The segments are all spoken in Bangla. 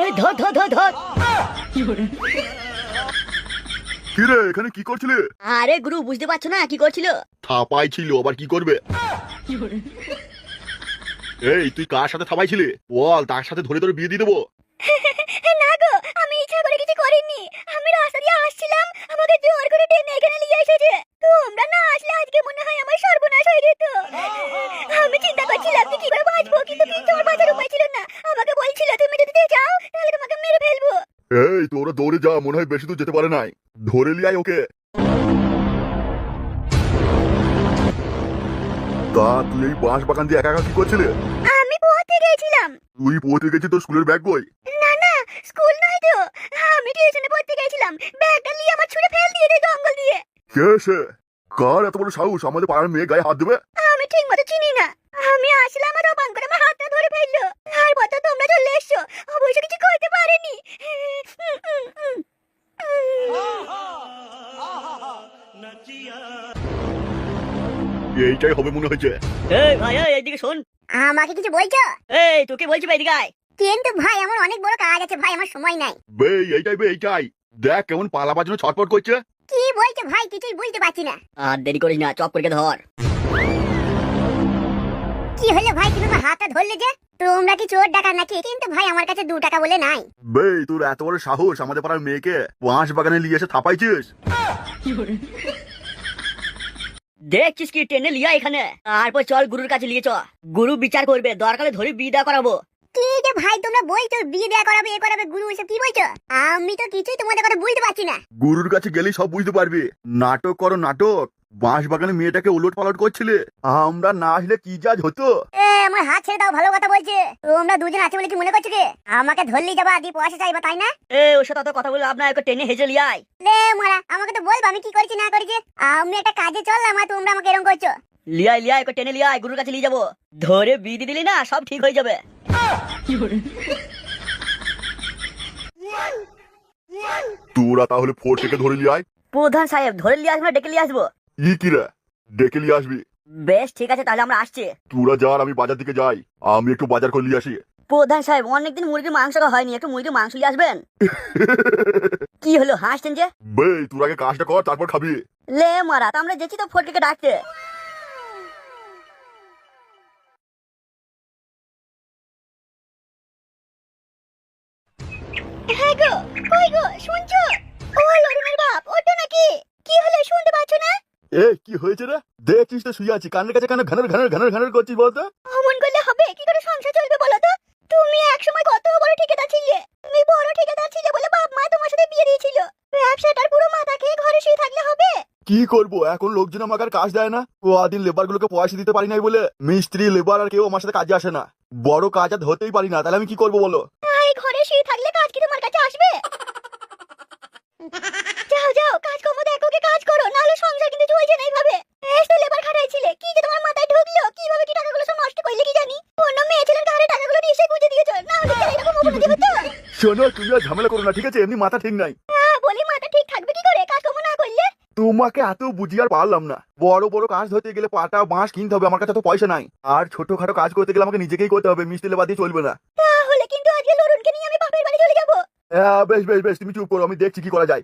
এই ধর ধর ধর ধর। কি রে এখানে কি করছিলে? আরে গুরু বুঝতে পারছো না কি করছিল? থাপাই ছিল, আবার কি করবে? এই তুই কার সাথে থাপাই ছিলে বল, তার সাথে ধরে ধরে বিয়ে দিয়ে দেবো। না গো, আমি ইচ্ছা করে কিছু করিনি। আমি রাস্তা দিয়ে আসছিলাম, আমাকে জোর করে টেনে এখানে নিয়ে এসেছে। তোমরা না আসলে আজকে মনে হয় আমার সর্বনাশ হয়ে যেত। আমি চিন্তা করছিলাম যে কি করে বাঁচবো, কিন্তু কিছু আমার বাঁচার উপায় ছিল না। আমাকে বলছিল তুমি যদি যাও তাহলে তোমাকে মেরে ফেলবো। এই তোরা দৌড়ে যা, মনে হয় বেশি দূর যেতে পারে নাই। ধরে লিয়াই ওকে। তা তুই এই বাঁশ বাগান দিয়ে একা একা কি করছিলে? আমি পড়তে গেছিলাম। তুই পড়তে গেছিস, তোর স্কুলের ব্যাগ কই? না না, স্কুল নয় তো, আমি টিউশনে পড়তে গেছিলাম। ব্যাগটা নিয়ে আমার ছুঁড়ে ফেল দিয়ে দেয় জঙ্গল দিয়ে। কে সে? কার এত বড় সাহস আমাদের পাড়ার মেয়ে গায়ে হাত দেবে? আমি ঠিক মতো চিনি না। আমি আসলাম আর অবাক করে আমার হাতটা ধরে ফেললো। তারপর তো তোমরা চলে এসছো, অবশ্য কিছু করতে পারেনি। এইটাই হবে মনে হয়েছে। এই ভাই, এইদিকে শোন। আমাকে কিছু বলছো? এই তোকে বলছি ভাই, এদিকে আয়। কিন্তু ভাই আমার অনেক বড় কাজ আছে ভাই, আমার সময় নাই। এইটাই দেখ কেমন পালা বাজানো ছটপট করছে। কি বলছো ভাই, কিছুই বুঝতে পারছি না। আর দেরি করিস না, চপ করে ধর। কি হলো ভাই, তুমি আমার হাতটা ধরলে যে? তোমরা কি চোর ডাকাত নাকি? কিন্তু ভাই আমার কাছে 2 টাকা বলে নাই। তোর এত বড় সাহস আমাদের পাড়ার মেয়েকে বাঁশ বাগানে নিয়ে এসে থাপাইছিস? দেখছিস কি টেনে লিয়া এখানে, তারপর চল গুরুর কাছে নিয়ে চ। গুরু বিচার করবে, দরকারে ধরে বিয়ে দেওয়া করাবো। কি যে ভাই তোমরা বলছো বিয়ে দেওয়া করাবে, এ করাবে, গুরু এসব কি বলছো? আমি তো কিছুই তোমাদের কথা বুঝতে পারছি না। গুরুর কাছে গেলেই সব বুঝতে পারবি। নাটক করো নাটক। বাঁশ বাগানে মেয়েটাকে উলট পালট করছিলে, আমরা না আসলে কি জাজ হতো। আমার হাত ছেড়ে দাও, ভালো কথা বলছে। তোমরা দুজন আছে বলে কি মনে করছো কি আমাকে ধরলেই যাবা দিয়ে পয়সা চাইবা, তাই না? ওর সাথে অত কথা বলে আপনার টেনে হেজে লিয়াই লে মারা। আমাকে তো বলবা আমি কি করেছি না করেছি। আমি একটা কাজে চললাম আর তোমরা আমাকে এরকম করছো। লিয়াই লিয়াই ওকে টেনে লিয়াই, গুরুর কাছে নিয়ে যাবো। ধরে বিয়ে দিয়ে দিলি না সব ঠিক হয়ে যাবে। তোরা তাহলে ফোর থেকে ধরে নিয়ে আয়। প্রধান সাহেব ধরে নিয়ে আসবো না ডেকে নিয়ে আসবো? কি রে, ডেকে নিয়ে আসবি? বেশ ঠিক আছে, তাহলে আমরা আসছি। তোরা যা, আর আমি বাজার দিকে যাই। আমি একটু বাজার করে নিয়ে আসি। প্রধান সাহেব অনেকদিন মুরগির মাংস খাওয়া হয়নি, একটু মুরগির মাংস নিয়ে আসবেন। কি হলো হাসছেন যে? তোর আগে কাজটা কর, তারপর খাবি। লে মারা, তা আমরা যেছি তো ফটকে ডাকতে। হ্যাঁ গো, কই গো শুনছো? ও লরুনের বাপ, ওটা নাকি? কি হলো শুনতে পাচ্ছ না? কি হয়েছে রে? দেখছিস তো শুয়ে আছি, কানের কাছে কানে ঘানের ঘানের ঘানের ঘানের করছিস বলতো? অমন করলে হবে? কি করে সংসার চলবে বলো তো? তুমি একসময় কত বড় ঠিকাদার ছিলে। তুমি বড় ঠিকাদার ছিলে বলে বাপ মা তোমার সাথে বিয়ে দিয়েছিল। ব্যবসাটার পুরো মাথা খেয়ে ঘরে শুয়ে থাকলে হবে? কি করবো এখন, লোকজন আমাকে আর কাজ দেয় না। কদিন লেবার গুলোকে পয়সা দিতে পারি নাই বলে মিস্ত্রি লেবার আর কেউ আমার সাথে কাজে আসে না। বড় কাজ আর ধরতেই পারি না, তাহলে আমি কি করবো বলো? এই ঘরে শুয়ে থাকলে কাজ কি তোমার কাছে আসবে? যাও যাও কাজকর্ম দেখো, কি কাজ করো, নাহলে সংসার কিন্তু চলছে না এইভাবে। এসে লেবার খাটাইছিলে, কি যে তোমার মাথায় ঢুকলো, কিভাবে কি টাকাগুলো সব নষ্ট করলে কি জানি। অন্য মেয়ে ছেলের ঘরে টাকাগুলো নিয়ে এসে গুঁজে দিয়েছো, না হলে কি এরকম অবনতি হতো? শোনো, তুমি আর ঝামেলা করো না, ঠিক আছে? এমনি মাথা ঠিক নাই। বলি মাথা ঠিক থাকবে কি করে কাজকর্ম না করলে? তোমাকে এত বুঝিয়ে আর পারলাম না। বড় বড় কাজ ধরতে গেলে পাটা বাঁশ কিনতে হবে, আমার কাছে তো পয়সা নাই। আর ছোটখাটো কাজ করতে গেলে আমাকে নিজেকেই করতে হবে, মিস্ত্রি লেবার দিয়ে চলবে না। তাহলে কিন্তু আজকে লরুনকে নিয়ে আমি বাপের বাড়ি চলে যাব। বেশ বেশ বেশ, তুমি চুপ করো, আমি দেখছি কি করা যায়।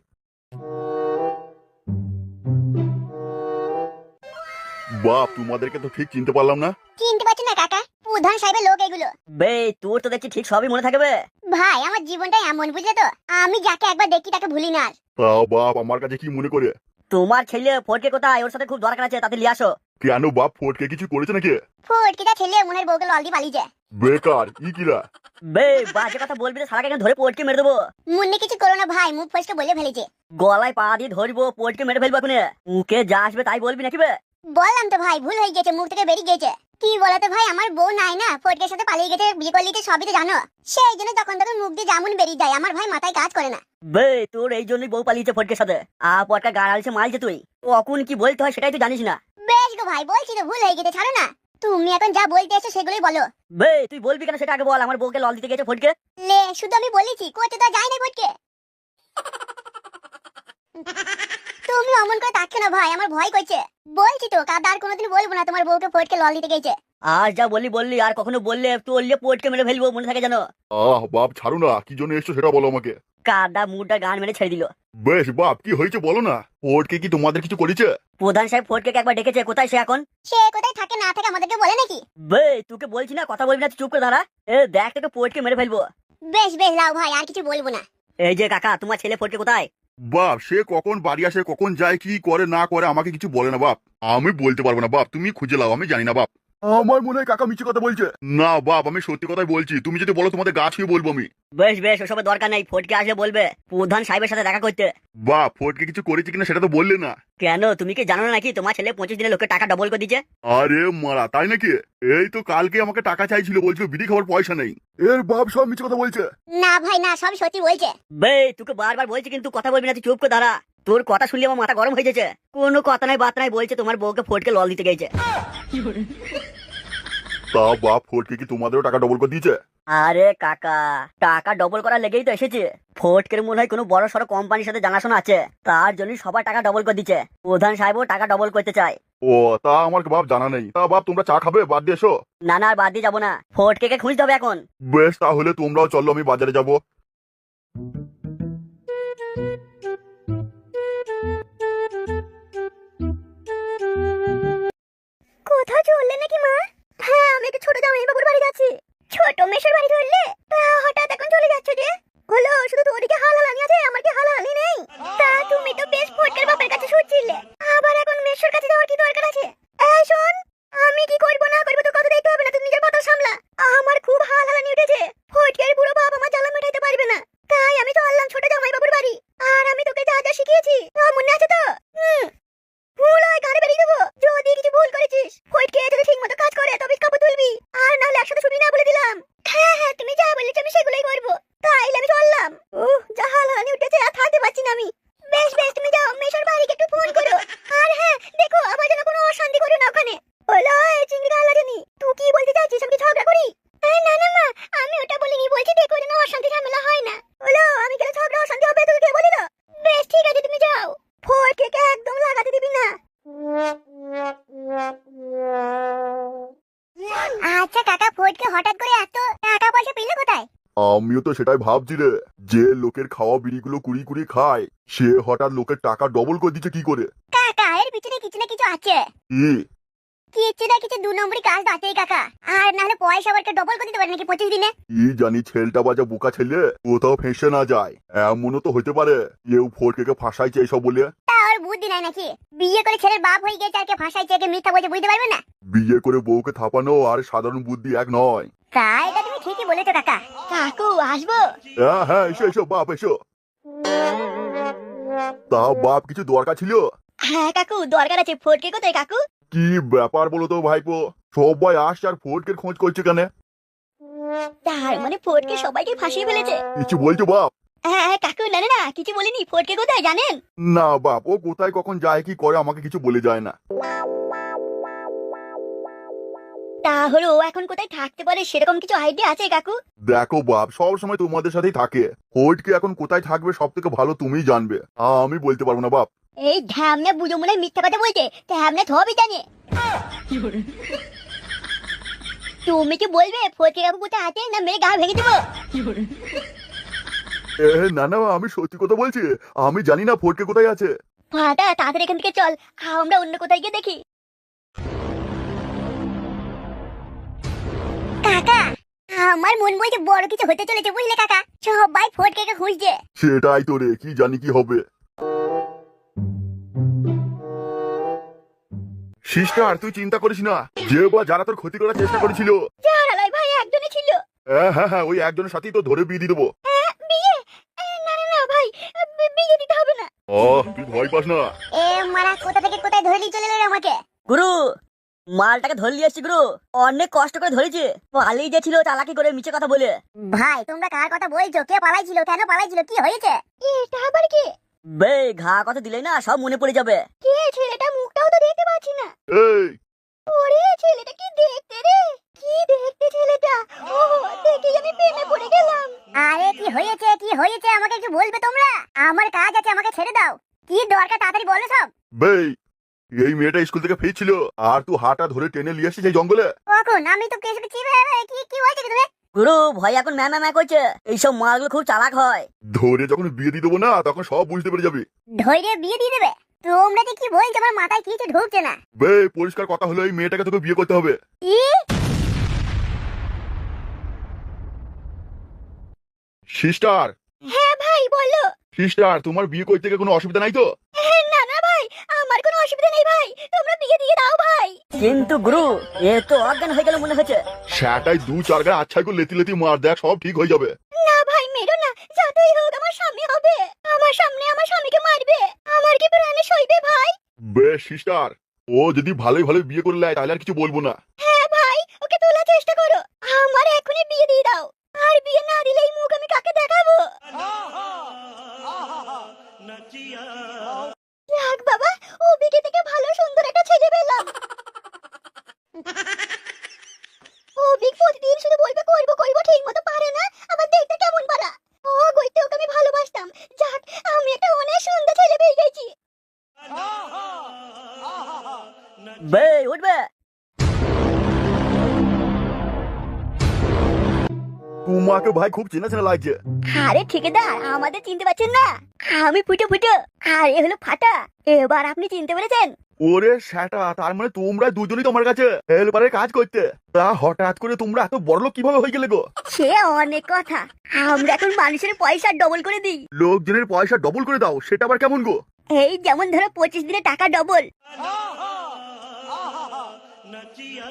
বাপ, তোমাদেরকে তো ঠিক চিনতে পারলাম না। চিনতে পারছি না কাকা, প্রধান সাহেবের লোক এগুলো। বে তোর তো দেখছি ঠিক সবই মনে থাকবে। ভাই আমার জীবনটা এমন বুঝলে তো, আমি যাকে একবার দেখি তাকে ভুলি না। বাপ আমার কাছে কি মনে করে? তোমার ছেলে ফটকে কোথায়? ওর সাথে খুব দরকার আছে, তাতে লিয়ে আসো। কেন বাপ, ফটকে কিছু করেছে নাকি? ফটকেটা ছেলে মনের বউকে লল দিয়ে পালিয়েছে। বেকার কিরা? বে বাজে কথা বলবি তো সারাকে ধরে পটকে মেরে দেবো। মুন্নি কিছু করো না ভাই, মুখ ফসকে বলে ফেলেছে। গলায় পা দিয়ে ধরবো, পটকে মেরে ফেলবো এখনে। মুখে যা আসবে তাই বলবি নাকি বে? বললাম তো ভাই, ভুল হয়ে গেছে, মুখ থেকে বেরিয়ে গেছে। কি বলতো ভাই, আমার বউ নাই না, ফটকের সাথে পালিয়ে গেছে, বিয়ে করলিতে সবই তো জানো। সেই জন্য যখন তখন মুখ দিয়ে যেমন বেরিয়ে যায়, আমার ভাই মাথায় কাজ করে না। বে তোর এই জন্যই বউ পালিয়েছে ফটকের সাথে। পটকা গাড়ালিছে মালছে তুই, কখন কি বলতে হয় সেটাই তুই জানিস না। বেশ গো ভাই, বলছি তো ভুল হয়ে গেছে, ছাড়ো না। তুমি এখন যা বলতে এসো সেগুলোই বলো। বে তুই বলবি কেন সেটা আগে বল। আমার বউকে লল দিতে গেছে ফটকে। লে শুধু আমি বলেছি, করতে তো যায় না ফটকে। তুমি অমন করে তাকিও না ভাই, আমার ভয় করছে। বলছি তো কাদা আর কোনোদিন বলবো না তোমার বউকে ফটকে লল দিতে গেছে। আর যা বললি বললি, আর কখনো বললে তোরলে পোটকে মেরে ফেলবো, মনে থাকে জানো। বাপ ছাড়ো না, কি জন্য এসছো সেটা বলো আমাকে। কাদা মুডটা গান মেরে ছেড়ে দিল। বেশ বাপ, কি হয়েছে বলো না। ফটকে কি তোমাদের কিছু করেছে? প্রধান সাহেব ফটকে একবার ডেকেছে, কোথায় সে এখন? সে কোথায় থাকে না থাকে আমাদেরকে বলে নাকি? বে তোকে বলছি না কথা বলবি না, চুপ করে দাঁড়া। দেখ তোকে ফটকে মেরে ফেলবো। বেশ বেশ লাও ভাই, আর কিছু বলবো না। এই যে কাকা, তোমার ছেলে ফটকে কোথায়? বাপ সে কখন বাড়ি আসে, কখন যায়, কি করে না করে আমাকে কিছু বলে না বাপ। আমি বলতে পারবো না বাপ, তুমি খুঁজে লাও, আমি জানি না বাপ। আমার মনে হয় কাকা মিছে কথা বলছে। না বাপ, আমি সত্যি কথাই বলছি, তুমি যদি বলো তোমাদের গা ছুঁয়ে বলবো আমি। বেশ বেশ, ওসবের দরকার নেই, ফটকে আসলে বলবে প্রধান সাহেবের সাথে দেখা করতে। বাপ ফটকে কিছু করেছে কিনা সেটা তো বললে না। কেন, তুমি কি জানো না নাকি তোমার ছেলে 25 দিনে লোকের টাকা ডবল করে দিচ্ছে? আরে মারা, তাই নাকি? এই তো কালকে আমাকে টাকা চাইছিল, বলছিল বিড়ি খাওয়ার পয়সা নেই। এর বাপ সব মিছে কথা বলছে। না ভাই না, সব সত্যি বলছে। বে তোকে বারবার বলছি কিন্তু কথা বলবি না, তুই চুপ করে দাঁড়া। তোর কথা শুনলে আমার মাথা গরম হয়ে যাচ্ছে। কোনো কথা নাই বাত নাই, বলছে তোমার বউকে ফটকে লল দিতে গেছে। তা বাপ ফটকে কি তোমাদেরও টাকা ডবল করে দিয়েছে? আরে কাকা, টাকা ডবল করার লেগেই তো এসেছে। ফটকের মনে হয় কোনো বড় সড়ো কোম্পানির সাথে জানাশোনা আছে, তার জন্য সবার টাকা ডবল করে দিচ্ছে। প্রধান সাহেবও টাকা ডবল করতে চায়। ও তা আমার বাপ জানা নেই। তা বাপ তোমরা চা খাবে, বাদ দিয়ে এসো। না না, আর বাদ দিয়ে যাবো না, ফটকে খুঁজতে হবে এখন। বেশ তাহলে তোমরাও চলো, আমি বাজারে যাবো। কোথাও চললে নাকি মা? হ্যাঁ, আমি একটু ছোট জামাই বাবুর বাড়ি যাচ্ছি। ছোট মেশের বাড়ি ধরলে? তা হঠাৎ এখন চলে যাচ্ছ যে? হলো শুধু তোরই হালালানি আছে, আমার কি হালালানি নেই? তা তুমি তো বেশ ফটকের বাপের কাছে শুনছিলে, আবার এখন মেশের কাছে যাওয়ার কি দরকার আছে? এই শোন, আমি কি করবো না করবো তোর কথা দেখতে হবে না, তুই নিজের কথা সামলা। আমার খুব হালালানি উঠেছে, ফটকের বুড়ো বাপ আমার জ্বালা মেটাইতে পারবে না, তাই আমি চললাম ছোট জামাই বাবুর বাড়ি। আর আমি তোকে যা যা শিখিয়েছি তা মনে আছে তো? ভুল হয় গাড়ি বেরিয়ে দেবো, যদি কিছু ভুল করেছিস। ফটকে যদি ঠিক মতো কাজ করে তবে কাপড় তুলবি, আর নাহলে একসাথে শুনি না বলে দিলাম। হ্যাঁ হ্যাঁ, তুমি যা বলেছো আমি সেগুলোই করবো। তাইলে আমি চললাম। যা হালানি উঠেছে, আর থাকতে পারছি না আমি। বেশ বেশ, তুমি যাও, মেশোর বাড়িকে একটু ফোন করো। আর হ্যাঁ দেখো, আবার যেন কোনো অশান্তি করো না ওখানে। ওলা চিংড়ি গালাজানি, তুই কি বলতে চাইছিস? আমি কি ঝগড়া করি? না না মা, আমি ওটা বলিনি, বলছি দেখো যেন অশান্তি ঝামেলা হয় না। ওলা আমি গেলে ঝগড়া অশান্তি হবে, তোকে কে বলিল? বেশ ঠিক আছে, তুমি যাও, ফটকে একদম লাগাতে দিবি না। আচ্ছা কাকা, ফটকে হঠাৎ করে এত টাকা পয়সা পেলে কোথায়? আমিও তো সেটাই ভাবছি রে, যে লোকের খাওয়া বিড়িগুলো কুড়ি কুড়ি খায়, সে হঠাৎ লোকের টাকা ডবল করে দিচ্ছে কি করে? কাকা এর পিছনে কিছু না কিছু আছে। কি? কিছু না কিছু 2 নম্বরই কাজ আছেই কাকা, আর নাহলে পয়সা আবার ডবল করে দিতে পারে নাকি 25 দিনে? কি জানি, ছেলেটা বাজা বোকা ছেলে, কোথাও ফেঁসে না যায়। এমনও তো হতে পারে কেউ ফটকে ফাঁসাইছে এইসব বলে। তা আর বুদ্ধি নাই নাকি? বিয়ে করে ছেলের বাপ হয়ে গেছে, আর কে ফাঁসাইছে কে মিথ্যা বলছে বুঝতে পারবে না? বিয়ে করে বউকে থাপানো আর সাধারণ বুদ্ধি এক নয়। তাই এটা তুমি ঠিকই বলেছো কাকা। কাকু আসবো? হ্যাঁ হ্যাঁ, এসো এসো বাপ এসো। তা বাপ কিছু দরকার ছিল? হ্যাঁ কাকু, দরকার আছে। ফটকে কোথায় কাকু? কি ব্যাপার বলো তো ভাইপো, সবাই আসছে আর ফটকের খোঁজ করছে কেন? তার মানে ফটকে সবাইকে ফাঁসিয়ে ফেলেছে? কিছু বলছো বাপ? হ্যাঁ কাকু, না না কিছু বলিনি। ফটকে কোথায় জানেন? না বাপ, ও কোথায় কখন যায় কি করে আমাকে কিছু বলে যায় না। তাহলে ও এখন কোথায় থাকতে পারে সেরকম কিছু আইডিয়া আছে কাকু? দেখো বাপ, সব সময় তোমাদের সাথেই থাকে, ফটকে এখন কোথায় থাকবে সব থেকে ভালো তুমিই জানবে, আমি বলতে পারবো না বাপ। এই ঢ্যামনে বুঝো মনে মিথ্যা কথা বলছে, ঢ্যামনে থবি জানে। তুমি কি বলবে ফটকে কাকু কোথায় আছে, না মেরে গা ভেঙে দেবো? না না, আমি সত্যি কথা বলছি, আমি জানি না ফটকে কোথায় আছে। ফাটা, তাড়াতাড়ি এখান থেকে চল, আমরা অন্য কোথায় গিয়ে দেখি। কাকা, আমার মন বলছে বড় কিছু হতে চলেছে বুঝলে কাকা, সবাই ফটকে খুঁজছে। সেটাই তো রে, কি জানি কি হবে। সিস্টার তুই চিন্তা করিস না, যে বা যারা তোর ক্ষতি করার চেষ্টা করেছিল, জারালাই ভাই একজনই ছিল। হ্যাঁ হ্যাঁ হ্যাঁ, ওই একজনের সাথেই তো ধরে বিয়ে দিয়ে দেবো। বিয়ে? না না না ভাই, বিয়ে দিতে হবে না। তুই ভয় পাস না। মারা কোথা থেকে কোথায় ধরে নিয়ে চলে এলো আমাকে? গুরু, মালটাকে ধরে নিয়ে এসছি গুরু, অনেক কষ্ট করে ধরেছে। পালিয়ে গেছিল চালাকি করে মিছে কথা বলে। ভাই তোমরা কার কথা বলছো? কে পালাইছিল, কেন পালাইছিল, কি হয়েছে? এটা আবার কি? বে ঘা কথা দিলে না সব মনে পড়ে যাবে। কে ছেলেটা? মুখটাও তো দেখতে পাচ্ছি না। এই ওরে ছেলেটা কি দেখতে রে, কি দেখতে ছেলেটা। ও দেখি আমি প্রেমে পড়ে গেলাম। আরে কি হয়েছে, কি হয়েছে আমাকে একটু বলবে তোমরা? আমার কাজ আছে, আমাকে ছেড়ে দাও। কি দরকার তাড়াতাড়ি বলো সব। বেই, এই মেয়েটা স্কুল থেকে ফিরছিল আর তুই হাঁটা ধরে টেনে নিয়ে আসছিস এই জঙ্গলে। কখন আমি তো কেসে কি কি কি হয়েছে তুমি? গুরু ভয় এখন ম্যা ম্যা ম্যা করছে। এইসব মালগুলো খুব চালাক হয়। ধরে যখন বিয়ে দিয়ে দেবো না তখন সব বুঝতে পেরে যাবি। ধৈর্য বিয়ে দিয়ে দেবে? তোমরা যে কি বলছো আমার মাথায় কিছু ঢুকছে না। বে পরিষ্কার কথা হলো এই মেয়েটাকে তোকে বিয়ে করতে হবে। কি? সিস্টার। হ্যাঁ ভাই বলো। সিস্টার তোমার বিয়ে করতে গিয়ে কোনো অসুবিধা নাই তো? না না ভাই, আমার কোনো অসুবিধা নেই ভাই, তোমরা বিয়ে দিয়ে দাও ভাই। কিন্তু গুরু এ তো অজ্ঞান হয়ে গেল মনে হচ্ছে। সেটাই 2-4 গায়ে আচ্ছাই করে লেতি লেতি মার, দেখ সব ঠিক হয়ে যাবে। না ভাই মেরো না, যতই হোক আমার স্বামী হবে, আমার সামনে আমার স্বামীকে মারবে, আমার কি প্রাণে সইবে ভাই? বেশ সিস্টার, ও যদি ভালোই ভালো বিয়ে করে নেয় তাহলে আর কিছু বলবো না। হ্যাঁ ভাই ওকে তোলার চেষ্টা করো, আমার এখনই বিয়ে দিয়ে দাও। আর বিয়ে না দিলে এই মুখ আমি কাকে দেখাবো? যাক বাবা, ও বিকে থেকে ভালো সুন্দর একটা ছেলে পেলাম। ও বিক প্রতিদিন শুধু বলবে করবো করবো, ঠিক মতো পারে না, আবার দেখতে কেমন পারা। ও গইতে ওকে আমি ভালোবাসতাম। যাক আমি একটা অনেক সুন্দর ছেলে পেয়ে গেছি। বে উঠবে। তোমাকে ভাই খুব চেনা চেনা লাগছে। আরে ঠিকাদার আমাদের চিনতে পারছেন না? আমি ফুটো ফুটো আর এ হলো ফাটা। এবার আপনি চিনতে পেরেছেন? ওরে সেটা, তার মানে তোমরা দুজনেই তোমার কাছে হেল্পারের কাজ করতে। তা হঠাৎ করে তোমরা এত বড়লোক কিভাবে হয়ে গেলে গো? সে অনেক কথা, আমরা এখন মানুষের পয়সা ডবল করে দিই। লোকজনের পয়সা ডবল করে দাও, সেটা আবার কেমন গো? এই যেমন ধরো 25 দিনে টাকা ডবল।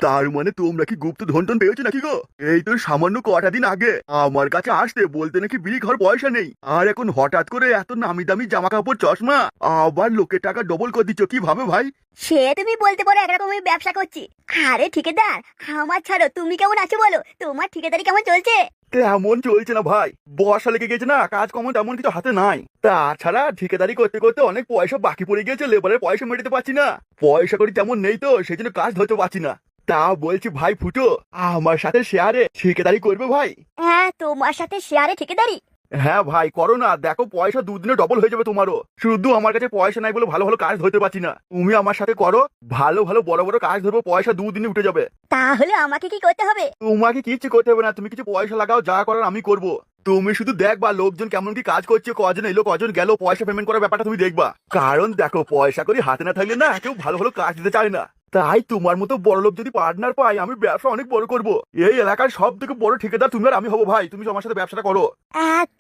তার মানে তোমরা কি গুপ্ত ধন পেয়েছো নাকি গো? এই তো সামান্য কটা দিন আগে আমার কাছে আসতে বলতে নাকি বিড়ি ঘর পয়সা নেই, আর এখন হঠাৎ করে এত নামি দামি জামা কাপড় চশমা আবার লোকের টাকা ডবল করে দিচ্ছ, কিভাবে ভাই? সে তুমি বলতে পারো একরকম আমি ব্যবসা করছি। আরে ঠিকাদার আমার ছাড়ো, তুমি কেমন আছো বলো, তোমার ঠিকাদারি কেমন চলছে? তেমন চলছে না ভাই, বর্ষা লেগে গেছে না, কাজ কম তেমন কিছু হাতে নাই। তাছাড়া ঠিকাদারি করতে করতে অনেক পয়সা বাকি পড়ে গেছে, লেবারের পয়সা মেটাতে পারছি না, পয়সা করি তেমন নেই তো সেই জন্য কাজ ধরতে পারছি না। তা বলছি ভাই ফুটো, আমার সাথে শেয়ারে ঠিকাদারি করবে ভাই? হ্যাঁ তোমার সাথে শেয়ারে ঠিকাদারি? হ্যাঁ ভাই করো না, দেখো পয়সা 2 দিনে ডবল হয়ে যাবে তোমারও। শুধু আমার কাছে পয়সা নাই বলে ভালো ভালো কাজ ধরতে পারছি না, তুমি আমার সাথে করো, ভালো ভালো বড় বড় কাজ ধরবো, পয়সা 2 দিনে উঠে যাবে। তাহলে আমাকে কি করতে হবে? তোমাকে কিচ্ছু করতে হবে না, তুমি কিছু পয়সা লাগাও, যা করার আমি করব। তুমি শুধু দেখবা লোকজন কেমন কি কাজ করছে, কজন এলো কজন গেল, পয়সা পেমেন্ট করার ব্যাপারটা তুমি দেখবা। কারণ দেখো পয়সা করে হাতে না থাকলে না কেউ ভালো ভালো কাজ দিতে চায় না। তাই তোমার মতো বড় লোক যদি পার্টনার পাই আমি ব্যবসা অনেক বড় করব। এই এলাকার সব থেকে বড় ঠিকাদার তুমি আর আমি হবো ভাই, তুমি আমার সাথে ব্যবসাটা করো।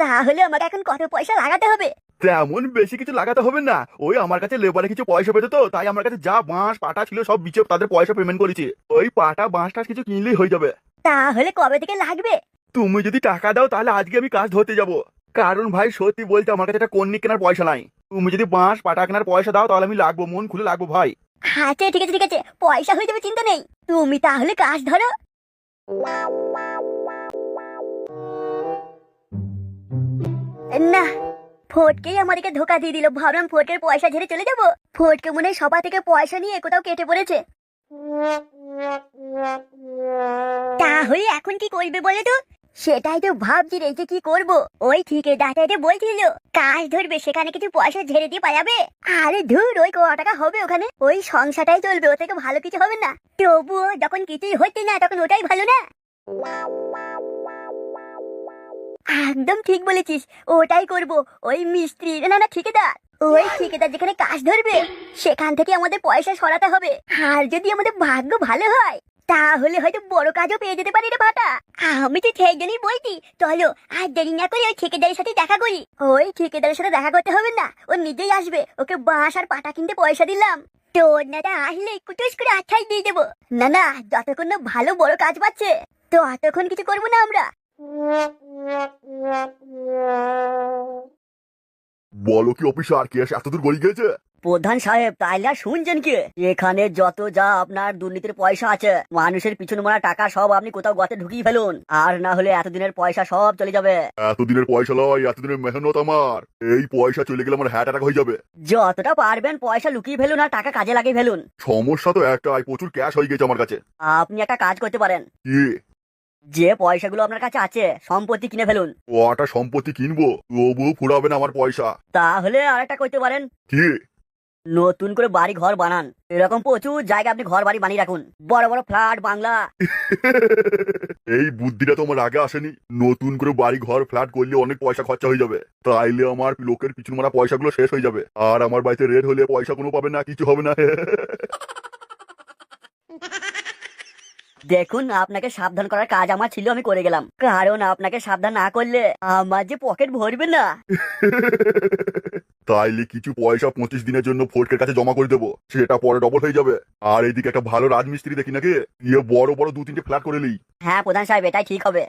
তাহলে আমাকে এখন কত পয়সা লাগাতে হবে? তেমন বেশি কিছু লাগাতে হবে না, ওই আমার কাছে লেবারে কিছু পয়সা পেতো তো, তাই আমার কাছে যা বাঁশ পাটা ছিল সব বিচে তাদের পয়সা পেমেন্ট করেছি, ওই পাটা বাঁশ টাস কিছু কিনলেই হয়ে যাবে। তাহলে কবে থেকে লাগবে? তুমি যদি টাকা দাও তাহলে আজকে আমি কাজ ধরতে যাবো। কারণ ভাই সত্যি বলতে আমার কাছে একটা কন্যা কেনার পয়সা নাই, তুমি যদি বাঁশ পাটা কেনার পয়সা দাও তাহলে আমি লাগবো, মন খুলে লাগবো ভাই। আচ্ছা ঠিক আছে ঠিক আছে, পয়সা হয়ে যাবে, চিন্তা নেই, তুমি তাহলে কাজ ধরো। না, ফটকেই আমাদেরকে ধোকা দিয়ে দিল। ভাবলাম ফটকের পয়সা ঝেড়ে চলে যাবো, ফটকে মনে হয় সবার থেকে পয়সা নিয়ে কোথাও কেটে পড়েছে। তাহলে এখন কি করবে বলে তো? সেটাই তো ভাবছি রে, যে কি করবো। ওই ঠিকাদারটা যে বলছিল কাজ ধরবে, সেখানে কিছু পয়সা ঝেড়ে দিয়ে পাওয়াবে। আরে ধুর, ওই ক টাকা হবে ওখানে, ওই সংসারটাই চলবে, ও থেকে ভালো কিছু হবে না। তবুও যখন কিছুই হচ্ছে না তখন ওটাই ভালো না? একদম ঠিক বলেছিস, ওটাই করব। ওই মিস্ত্রি না না ঠিকাদার, ওই ঠিকাদার যেখানে কাজ ধরবে সেখান থেকে আমাদের পয়সা সরাতে হবে। আর যদি আমাদের ভাগ্য ভালো হয় তাহলে হয়তো বড় কাজও পেয়ে যেতে পারি রে ভাটা। আমি তো সেই জন্যই বলছি, চলো আর দেরি না করে ওই ঠিকাদারের সাথে দেখা করি। ওই ঠিকাদারের সাথে দেখা করতে হবে না, ও নিজেই আসবে, ওকে বাঁশ আর পাটা কিনতে পয়সা দিলাম। তোর নাটা আসলে কুটুস করে আচ্ছাই দিয়ে দেবো। না না, যতক্ষণ না ভালো বড় কাজ পাচ্ছে তো অতক্ষণ কিছু করবো না আমরা। বলো কি অফিসার, কেস এতদূর গড়িয়ে গেছে? প্রধান সাহেব তাইলে আর শুনছেন কি? এখানে যত যা আপনার দুর্নীতির পয়সা আছে, মানুষের পিছনে মারা টাকা সব আপনি কোথাও গতে ঢুকিয়ে ফেলুন, আর না হলে এতদিনের পয়সা সব চলে যাবে। এতদিনের পয়সা লয়, এতদিনের মেহনত আমার, এই পয়সা চলে গেলে আমার হ্যাট অ্যাটাক হয়ে যাবে। যতটা পারবেন পয়সা লুকিয়ে ফেলুন আর টাকা কাজে লাগিয়ে ফেলুন। সমস্যা তো একটাই, প্রচুর ক্যাশ হয়ে গেছে আমার কাছে। আপনি একটা কাজ করতে পারেন, কি? যে পয়সাগুলো আপনার কাছে আছে সম্পত্তি কিনে ফেলুন। ওটা সম্পত্তি কিনবো, তবুও ফুরাবে না আমার পয়সা। তাহলে আরেকটা করতে পারেন, কি? নতুন করে বাড়ি ঘর বানান, এরকম প্রচুর জায়গা আপনি ঘর বাড়ি বানিয়ে রাখুন, বড় বড় ফ্ল্যাট বাংলা। এই বুদ্ধিটা তোমার আগে আসেনি? নতুন করে বাড়ি ঘর ফ্ল্যাট করলে অনেক পয়সা খরচা হয়ে যাবে, তাইলে আমার লোকের পিছন মারা পয়সাগুলো শেষ হয়ে যাবে, আর আমার বাড়িতে রেড হলে পয়সা কোনো পাবে না, কিছু হবে না। দেখুন, আপনাকে সাবধান করার কাজ আমার ছিল, আমি করে গেলাম, কারণ আপনাকে সাবধান না করলে আমার যে পকেট ভরবে না। তাইলে কিছু পয়সা 25 দিনের জন্য ফোর্টের কাছে জমা করে দেবো, সেটা পরে ডবল হয়ে যাবে। আর এইদিকে একটা ভালো রাজমিস্ত্রি দেখি নাকি, ইয়ে বড় বড় 2-3টে ফ্ল্যাট করে নিই। হ্যাঁ প্রধান সাহেব, এটাই ঠিক হবে।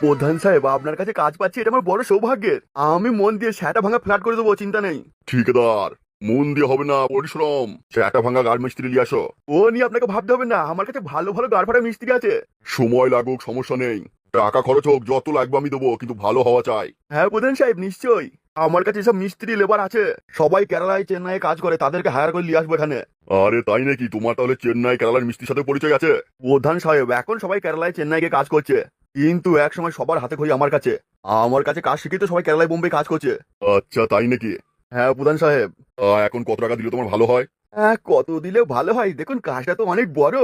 প্রধান সাহেব, আপনার কাছে কাজ পাচ্ছি, এটা আমার বড় সৌভাগ্যের। আমি মন দিয়ে সেটা ভাঙা ফ্ল্যাট করে দেবো, চিন্তা নেই। ঠিকাদার, মন দিয়ে হবে না, পরিশ্রম। সেটা ভাঙা গার্ড মিস্ত্রি নিয়ে আসো। ও নিয়ে আপনাকে ভাবতে হবে না, আমার কাছে ভালো ভালো গার্ড ফাটা মিস্ত্রি আছে। সময় লাগুক সমস্যা নেই, টাকা খরচ হোক, যত লাগবে আমি দেবো, কিন্তু ভালো হওয়া চাই। হ্যাঁ প্রধান সাহেব, নিশ্চয়ই। আমার কাছে সব মিস্ত্রি লেবার আছে, সবাই কেরালায় চেন্নাইয়ে কাজ করে, তাদেরকে হায়ার করে নিয়ে আসবো এখানে। আরে তাই নাকি? তোমার তাহলে চেন্নাই কেরালার মিস্ত্রির সাথে পরিচয় আছে? প্রধান সাহেব, এখন সবাই কেরালায় চেন্নাইকে কাজ করছে, কিন্তু এক সময় সবার হাতে খড়ি আমার কাছে। আমার কাছে কাজ শিখে তো সবাই কেরালায় বোম্বে কাজ করছে। আচ্ছা তাই নাকি? হ্যাঁ প্রধান সাহেব। এখন কত টাকা দিলে তোমার ভালো হয়? কত দিলে ভালো হয়? দেখুন, কাজটা তো অনেক বড়,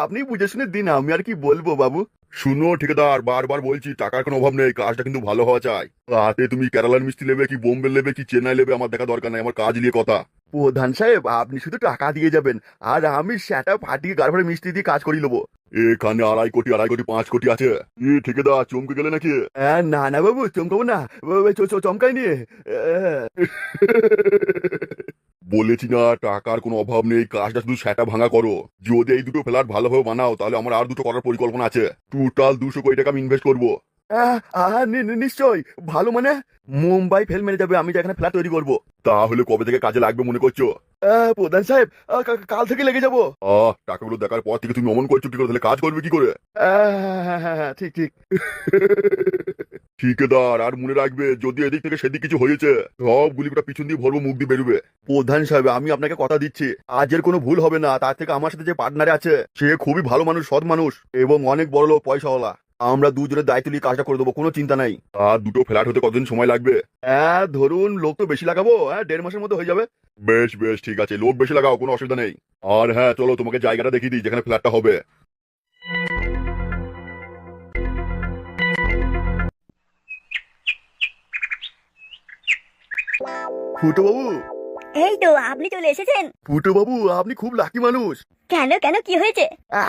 আপনি বুঝে শুনে দিন, আমি আর কি বলবো বাবু। শুনো ঠিকাদার, বারবার বলছি, টাকার কোনো অভাব নেই, কাজটা কিন্তু ভালো হওয়া চাই। রাতে তুমি কেরালার মিস্ত্রি নেবে কি বোম্বে নেবে কি চেন্নাই নেবে আমার দেখা দরকার নাই, আমার কাজ নিয়ে কথা। প্রধান সাহেব, আপনি শুধু টাকা দিয়ে যাবেন, আর আমি সেটা ফাটিয়ে গাড়ি মিস্ত্রি দিয়ে কাজ করিয়ে নেবো। এখানে 2.5 কোটি 5 কোটি আছে। ঠিকাদার চমকে গেলে নাকি? না না বাবু, চমকাবো না, চমকাইনি। বলেছি না, টাকার কোনো অভাব নেই, কাজটা শুধু সেটা ভাঙা করো। যদি এই দুটো ফ্ল্যাট ভালোভাবে বানাও, তাহলে আমার আর দুটো করার পরিকল্পনা আছে। টোটাল 200 কোটি টাকা আমি ইনভেস্ট করবো। নিশ্চয়। ভালো মানে? মুম্বাই ফেল মেরে যাবে আমি যেখানে ফ্ল্যাট তৈরি করবো। তাহলে কবে থেকে কাজে লাগবে মনে করছো? প্রধান সাহেব, কাল থেকে লেগে যাবো। টাকাগুলো দেখার পর থেকে তুমি অমন করছো কি করে? তাহলে কাজ করবে কি করে? হ্যাঁ, ঠিক ঠিক। ঠিকাদার, আর মনে রাখবে, যদি এদিক থেকে সেদিক কিছু হয়েছে, সব গুলিটা পিছন দিয়ে ভরবো, মুখ দিয়ে বেরোবে। প্রধান সাহেব, আমি আপনাকে কথা দিচ্ছি, আজের কোনো ভুল হবে না। তার থেকে আমার সাথে যে পার্টনারে আছে, সে খুবই ভালো মানুষ, সৎ মানুষ, এবং অনেক বড় লোক, পয়সাওয়ালা। আমরা দুজনের দায়িত্ব নিয়ে কাজটা করে দেবো, কোনো চিন্তা নাই। আর দুটো ফ্ল্যাট হতে কতদিন সময় লাগবে? ধরুন, লোক তো বেশি লাগাবো, 1.5 মাসের মধ্যে হয়ে যাবে। বেশ বেশ, ঠিক আছে, লোক বেশি লাগাও, কোনো অসুবিধা নেই। আর হ্যাঁ, চলো তোমাকে জায়গাটা দেখিয়ে দিই যেখানে ফ্ল্যাটটা হবে। ফুটো বাবু। এই তো আপনি চলে এসেছেন। ফুটো বাবু, আপনি খুব লাকি মানুষ। কেন কেন, কি হয়েছে?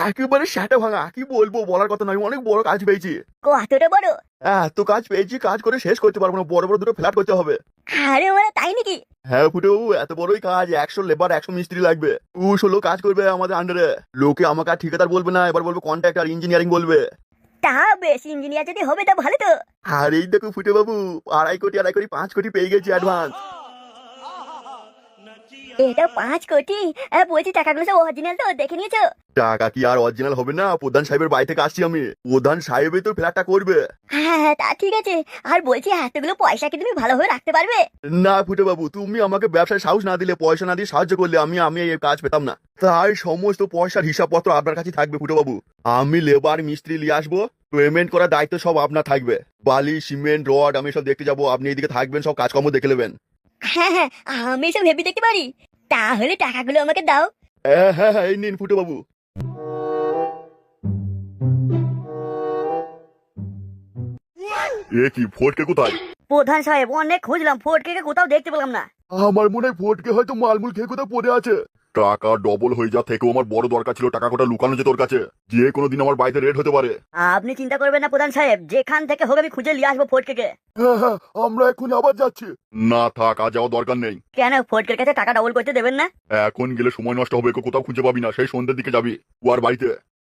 একেবারে সেটা ভাঙা, কি বলবো, বলার কথা নয়, অনেক বড় কাজ পেয়েছি। কতটা বড়? এত কাজ পেয়েছি, কাজ করে শেষ করতে পারবো না, বড় বড় দুটো ফ্ল্যাট করতে হবে। আরে মানে তাই নাকি? হ্যাঁ ফুটো বাবু, এত বড়ই কাজ, 100 লেবার 100 মিস্ত্রি লাগবে। 200 কাজ করবে আমাদের আন্ডারে। লোকে আমাকে আর ঠিকাদার বলবে না, এবার বলবে কন্ট্রাক্টর, ইঞ্জিনিয়ারিং বলবে। তা বেশ, ইঞ্জিনিয়ার যদি হবে তা ভালো তো। আর এই দেখো ফুটো বাবু, 2.5 কোটি 5 কোটি পেয়ে গেছি অ্যাডভান্স। এটা 5 কোটি? বলছি, টাকাগুলো সব অরিজিনাল তো, দেখে নিয়েছো? টাকা কি আর অরিজিনাল হবে না? প্রধান সাহেবের বাড়ি থেকে আসছি আমি, প্রধান সাহেবই তো ফ্ল্যাটটা করবে। হ্যাঁ হ্যাঁ, তা ঠিক আছে। আর বলছি, এতগুলো পয়সা কি তুমি ভালোভাবে রাখতে পারবে? না ফুটো বাবু, তুমি আমাকে ব্যবসায় সাহস না দিলে, পয়সা না দিয়ে সাহায্য করলে আমি এই কাজ পেতাম না। তাই সমস্ত পয়সার হিসাবপত্র আপনার কাছে থাকবে ফুটো বাবু। আমি লেবার মিস্ত্রি নিয়ে আসবো, পেমেন্ট করার দায়িত্ব সব আপনার থাকবে। বালি সিমেন্ট রড আমি সব দেখতে যাবো, আপনি এইদিকে থাকবেন, সব কাজকর্ম দেখে নেবেন। হ্যাঁ হ্যাঁ, আমি সব ভেবে দেখতে পারি। তাহলে টাকাগুলো আমাকে দাও। হ্যাঁ, এই নিন ফুটো বাবু। এ কি, ফোর্টকে কোথায়? প্রধান সাহেব, অনেক খুঁজলাম, ফোর্টকে কোথাও দেখতে পেলাম না। আমার মনে হয় ফোর্টকে হয়তো মালমূল খেয়ে কোথাও পড়ে আছে। টাকা ডবল হয়ে যা থেকেও আমার বড় দরকার ছিল, টাকা কোটা লুকানো যে তোর কাছে, যে কোনো দিন আমার বাড়িতে রেড হতে পারে। আপনি চিন্তা করবেন না প্রধান সাহেব, যেখান থেকে হোক আমি খুঁজে নিয়ে আসবো ফোর্টকে। হ্যাঁ, আমরা এখন আবার যাচ্ছি। না থাক, আজ যাওয়ার দরকার নেই। কেন, ফোর্টকের কাছে টাকা ডবল করতে দেবেন না? এখন গেলে সময় নষ্ট হবে, কোথাও খুঁজে পাবি না, সেই সন্ধ্যের দিকে যাবি ওর বাড়িতে।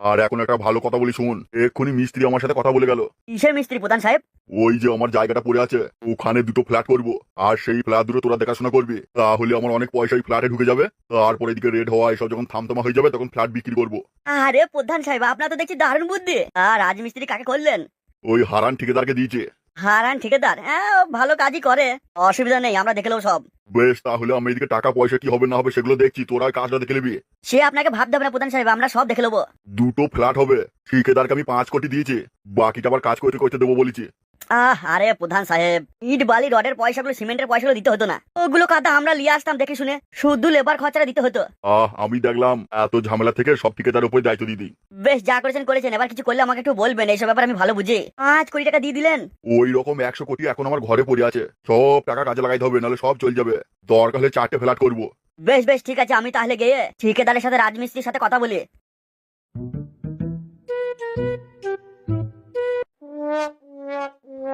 আর এখন একটা ভালো কথা বলি শুন, এক্ষুনি মিস্ত্রি আমার সাথে কথা বলে গেল। কিসের মিস্ত্রি প্রধান সাহেব? ওই যে আমার জায়গাটা পড়ে আছে, ওখানে দুটো ফ্ল্যাট করবো, আর সেই ফ্ল্যাট দুটো তোরা দেখাশোনা করবি, তাহলে আমার অনেক পয়সা এই ফ্ল্যাটে ঢুকে যাবে। তারপরে এদিকে রেড হওয়া এসব যখন থামতামা হয়ে যাবে, তখন ফ্ল্যাট বিক্রি করবো। আরে প্রধান সাহেব, আপনার তো দেখছি দারুণ বুদ্ধি। আর রাজমিস্ত্রি কাকে করলেন? ওই হারান ঠিকাদারকে দিয়েছে। হারান ঠিকাদার, হ্যাঁ ও ভালো কাজই করে, অসুবিধা নেই, আমরা দেখে নেবো সব। বেশ, তাহলে আমি এদিকে টাকা পয়সা কি হবে না হবে সেগুলো দেখছি, তোরা কাজটা দেখে নিবি। সে আপনাকে ভাবতে হবে না প্রধান সাহেব, আমরা সব দেখে নেবো। দুটো ফ্ল্যাট হবে, ঠিকাদারকে আমি 5 কোটি দিয়েছি, বাকিটা আবার কাজ করতে করতে দেবো বলেছি। আরে প্রধান সাহেব, ইট বালি রডের পয়সাগুলো সিমেন্টের পয়সাগুলো দিতে হতো না, ওগুলো কাদা আমরা নিয়ে আসতাম দেখে শুনে, শুধু লেবার খরচাটা দিতে হতো। আমি দেখলাম এত ঝামেলা থেকে সব ঠিকাদার উপরে দায়িত্ব দিয়ে দিই। বেশ, যা করেছেন করেছেন, এবার কিছু করলে আমাকে একটু বলবেন, এইসব ব্যাপার আমি ভালো বুঝি। 5 কোটি টাকা দিয়ে দিলেন। ওই রকম 100 কোটি এখন আমার ঘরে পড়ে আছে, সব টাকা কাজে লাগাইতে হবে, নাহলে সব চলে যাবে। দরকার হলে 4টে ফ্ল্যাট করবো। বেশ বেশ ঠিক আছে, আমি তাহলে গিয়ে ঠিকাদারের সাথে রাজমিস্ত্রির সাথে কথা বলি।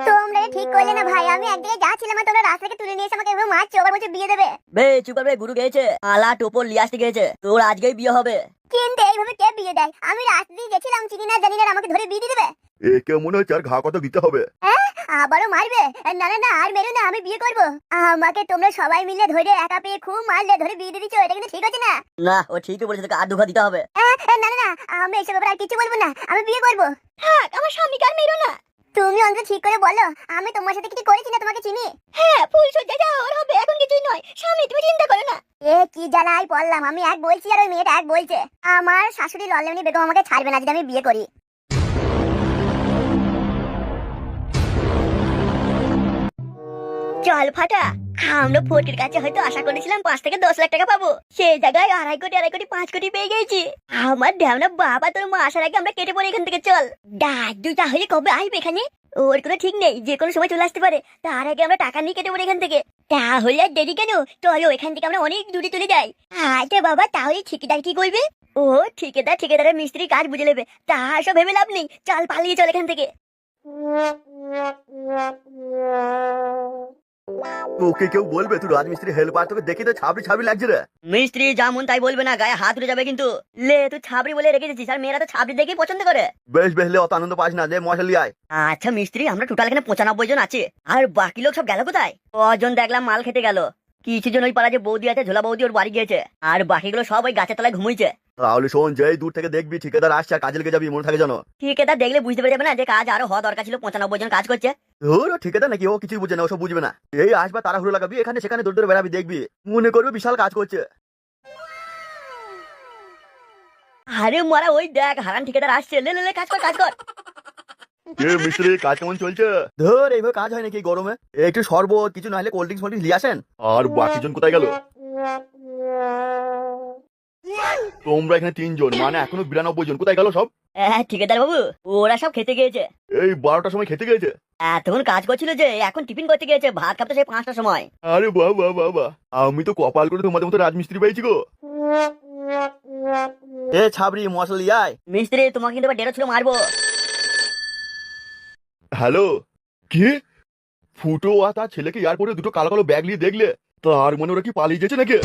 তোমরা ঠিক করলে না ভাই, আমি একদিকে যাচ্ছিলাম আর তোমরা রাস্তা থেকে তুলে নিয়ে এসে আমাকে এভাবে মারছো, আবার বলছে বিয়ে দেবে। বে চুপ করবে, গুরু গেছে আলা টোপর লিয়ে আসতে গেছে, তোর আজকেই বিয়ে হবে। কিন্তু এইভাবে কে বিয়ে দেয়? আমি রাস্তা দিয়ে গেছিলাম, চিনি না জানি না, আর আমাকে ধরে বিয়ে দিয়ে দেবে? একে মনে হচ্ছে আর ঘা কত দিতে হবে। হ্যাঁ, আবারও মারবে? না না না, আর মেরো না, আমি বিয়ে করব। আমাকে তোমরা সবাই মিলে ধরে একা পেয়ে খুব মারলে, ধরে বিয়ে দিয়ে দিচ্ছ, এটা কিন্তু ঠিক আছে না। না, ও ঠিকই বলেছে, তোকে আর দুঘা দিতে হবে। না না না, আমি এসব ব্যাপারে আর কিছু বলবো না, আমি বিয়ে করব। থাক, আমার স্বামীকে আর মেরো না। তুমি অন্তত ঠিক করে বলো, আমি তোমার সাথে কিছু করেছি না? তোমাকে চিনি। হ্যাঁ, ফুল সজ্জা যা হওয়ার হবে, এখন কিছুই নয়। স্বামী, তুমি চিন্তা করো না। কি জ্বালাই পড়লাম, আমি এক বলছি আর ওই মেয়েটা এক বলছে। আমার শাশুড়ি লল্লেমনি বেগম আমাকে ছাড়বে না যদি আমি বিয়ে করি। চল ফাটা, আমরা ফোর্টের কাছে হয়তো আশা করেছিলাম 5 থেকে 10 লাখ টাকা পাবো, সেই জায়গায় 2.5 কোটি 5 কোটি পেয়ে গেছি। আমার ঢ্যামনা বাবা, তোর মা আসার আগে আমরা কেটে পড়ি এখান থেকে। চল দাদু, তাহলে কবে আসবে এখানে? ওর কোনো ঠিক নেই, যে কোনো সময় চলে আসতে পারে, তার আগে আমরা টাকা নিয়ে কেটে পড়ি এখান থেকে। তাহলে আর দেরি কেন, চলো এখান থেকে আমরা অনেক দূরে চলে যাই। আচ্ছা বাবা, তাহলে ঠিকাদার কি করবে? ও ঠিকাদারের মিস্ত্রি কাজ বুঝে নেবে, তা সব ভেবে লাভ নেই, চল পালিয়ে চল এখান থেকে। ওকে কেউ বলবে তুই রাজমিস্ত্রি হেল্পার, তোকে দেখি তো ছাবড়ি ছাবড়ি লাগছে রে। মিস্ত্রি যেমন তাই বলবে না, গায়ে হাত উঠে যাবে কিন্তু। লে তুই ছাবড়ি বলে রেখে দিচ্ছিস, আর মেয়েরা তো ছাবড়ি দেখেই পছন্দ করে। বেশ বেশ, লে অত আনন্দ পাস না, যে মশালি আয়। আচ্ছা মিস্ত্রি, আমরা টোটাল এখানে 95 জন আছি, আর বাকি লোক সব গেল কোথায়? কজন দেখলাম মাল খেতে গেল, কিছু জন ওই পাড়া যে বৌদি আছে ঝোলা বৌদি, ওর বাড়ি গিয়েছে, আর বাকিগুলো সব ওই গাছের তলায় ঘুমিয়েছে। তাহলে শোন, যেই দূর থেকে দেখবি ঠিকাদার আসছে আর কাজে লেগে যাবি, মনে থাকে জানো। ঠিকাদার দেখলে বুঝতে পেরে যাবে না যে কাজ আরো হওয়া দরকার ছিল, 95 জন কাজ করছে। ও ঠিকাদার নাকি, ও কিছুই বুঝে না, ওসব বুঝবে না। এই আসবা তাড়াহুড়ো লাগাবি, এখানে সেখানে দৌড় দৌড়ে বেড়াবি, দেখবি মনে করবি বিশাল কাজ করছে। আরে মারা, ওই দেখ হারান ঠিকাদার আসছে, লে লে লে, কাজ কর কাজ কর। কে মিস্ত্রি, কাজ কেমন চলছে? ধর এইভাবে কাজ হয় নাকি এই গরমে? একটু শরবত কিছু না হলে কোল্ড ড্রিঙ্কস ফোল্ড নিয়ে আসেন। আর বাকি জন কোথায় গেল? তোমরা এখানে 3 জন, মানে এখনো 92 জন, কোথায় গেল সব? ঠিকাদার বাবু, ওরা সব খেতে গিয়েছে। এই 12টার সময় খেতে গেছে? এতক্ষণ কাজ করছিল যে, এখন টিফিন করতে গিয়েছে, ভাত খাবতে সেই 5টার সময়। আরে বাহ বাহ বাহ বাহ, আমি তো কপাল করে তোমাদের মতো রাজমিস্ত্রি পেয়েছি গো। এ ছাবড়ি মশালি আয়। মিস্ত্রি, তোমাকে কিন্তু এবার 1.5 ছুড়ে মারবো। হ্যালো, কি? ফুটো আর তার ছেলেকে এয়ারপোর্টে দুটো কালো কালো ব্যাগ নিয়ে দেখলে? তার মনে ওরা কি পালিয়ে গেছে নাকি?